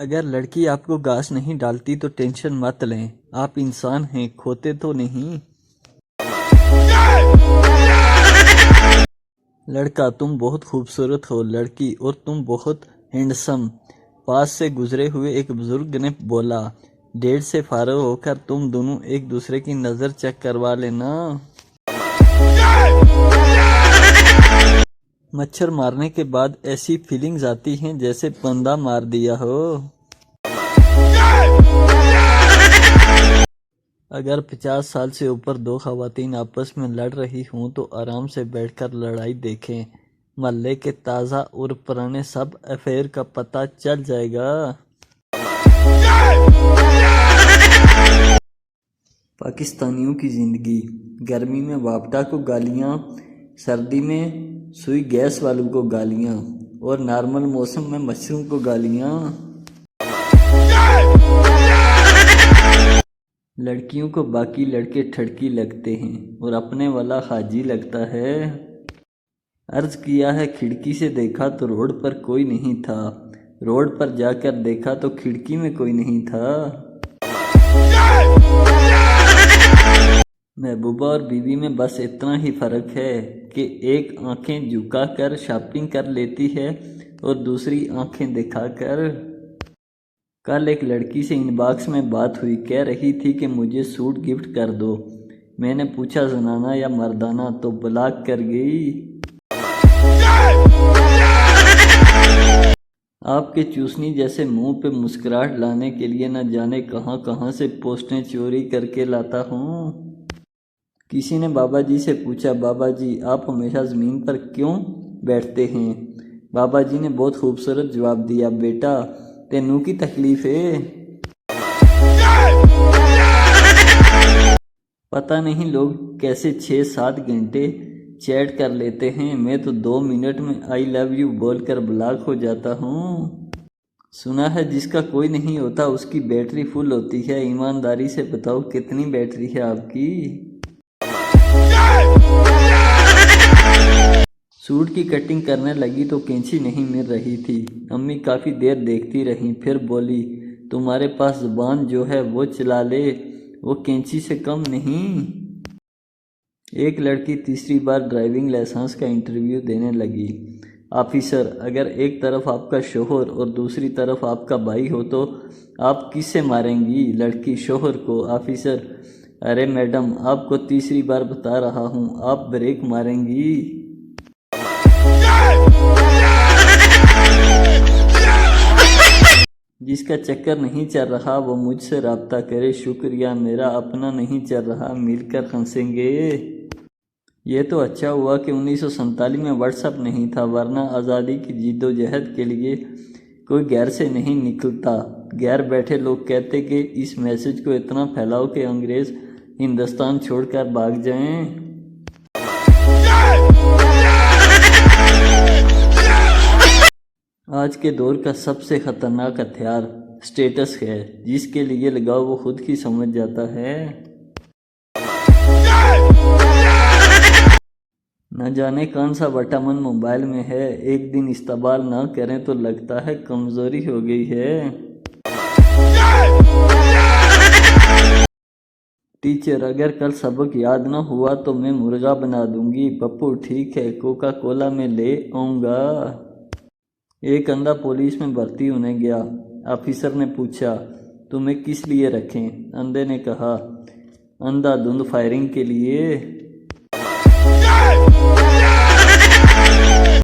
اگر لڑکی آپ کو گھاس نہیں ڈالتی تو ٹینشن مت لیں، آپ انسان ہیں، کھوتے تو نہیں۔ لڑکا تم بہت خوبصورت ہو، لڑکی اور تم بہت ہینڈسم۔ پاس سے گزرے ہوئے ایک بزرگ نے بولا، ڈیٹ سے فارغ ہو کر تم دونوں ایک دوسرے کی نظر چیک کروا لینا۔ مچھر مارنے کے بعد ایسی فیلنگز آتی ہیں جیسے بندہ مار دیا ہو۔ اگر 50 سال سے اوپر دو خواتین آپس میں لڑ رہی ہوں تو آرام سے بیٹھ کر لڑائی دیکھیں، محلے کے تازہ اور پرانے سب افیئر کا پتہ چل جائے گا۔ پاکستانیوں کی زندگی، گرمی میں وابڈا کو گالیاں، سردی میں سوئی گیس والوں کو گالیاں اور نارمل موسم میں مچھروں کو گالیاں۔ لڑکیوں کو باقی لڑکے ٹھڑکی لگتے ہیں اور اپنے والا حاجی لگتا ہے۔ عرض کیا ہے کھڑکی سے دیکھا تو روڈ پر کوئی نہیں تھا، روڈ پر جا کر دیکھا تو کھڑکی میں کوئی نہیں تھا۔ محبوبہ اور بیوی میں بس اتنا ہی فرق ہے کہ ایک آنکھیں جھکا کر شاپنگ کر لیتی ہے اور دوسری آنکھیں دکھا کر۔ کل ایک لڑکی سے ان باکس میں بات ہوئی، کہہ رہی تھی کہ مجھے سوٹ گفٹ کر دو۔ میں نے پوچھا زنانہ یا مردانہ تو بلاک کر گئی۔ آپ کے چوسنی جیسے منہ پہ مسکراہٹ لانے کے لیے نہ جانے کہاں کہاں سے پوسٹیں چوری کر کے لاتا ہوں۔ کسی نے بابا جی سے پوچھا، بابا جی آپ ہمیشہ زمین پر کیوں بیٹھتے ہیں؟ بابا جی نے بہت خوبصورت جواب دیا، بیٹا تینوں کی تکلیف ہے۔ پتہ نہیں لوگ کیسے 6-7 گھنٹے چیٹ کر لیتے ہیں، میں تو 2 منٹ میں آئی لو یو بول کر بلاک ہو جاتا ہوں۔ سنا ہے جس کا کوئی نہیں ہوتا اس کی بیٹری فل ہوتی ہے، ایمانداری سے بتاؤ کتنی بیٹری ہے آپ کی؟ سوٹ کی کٹنگ کرنے لگی تو کینچی نہیں مل رہی تھی، امی کافی دیر دیکھتی رہیں، پھر بولی، تمہارے پاس زبان جو ہے وہ چلا لے، وہ کینچی سے کم نہیں۔ ایک لڑکی تیسری بار ڈرائیونگ لائسنس کا انٹرویو دینے لگی، آفیسر اگر ایک طرف آپ کا شوہر اور دوسری طرف آپ کا بھائی ہو تو آپ کس سے ماریں گی؟ لڑکی شوہر کو، آفیسر ارے میڈم آپ کو تیسری بار بتا رہا ہوں، آپ بریک ماریں گی۔ جس کا چکر نہیں چل رہا وہ مجھ سے رابطہ کرے، شکریہ میرا اپنا نہیں چل رہا، مل کر ہنسیں گے۔ یہ تو اچھا ہوا کہ 1947 میں واٹس ایپ نہیں تھا، ورنہ آزادی کی جدوجہد کے لیے کوئی گھر سے نہیں نکلتا۔ گھر بیٹھے لوگ کہتے کہ اس میسج کو اتنا پھیلاؤ کہ انگریز ہندوستان چھوڑ کر بھاگ جائیں۔ آج کے دور کا سب سے خطرناک ہتھیار سٹیٹس ہے، جس کے لیے لگاؤ وہ خود ہی سمجھ جاتا ہے۔ نہ جانے کون سا وٹامن موبائل میں ہے، ایک دن استعمال نہ کریں تو لگتا ہے کمزوری ہو گئی ہے۔ ٹیچر اگر کل سبق یاد نہ ہوا تو میں مرغا بنا دوں گی۔ پپو ٹھیک ہے، کوکا کولا میں لے آؤں گا۔ ایک اندھا پولیس میں بھرتی ہونے گیا، آفیسر نے پوچھا تمہیں کس لیے رکھیں؟ اندھے نے کہا اندھا دھند فائرنگ کے لیے۔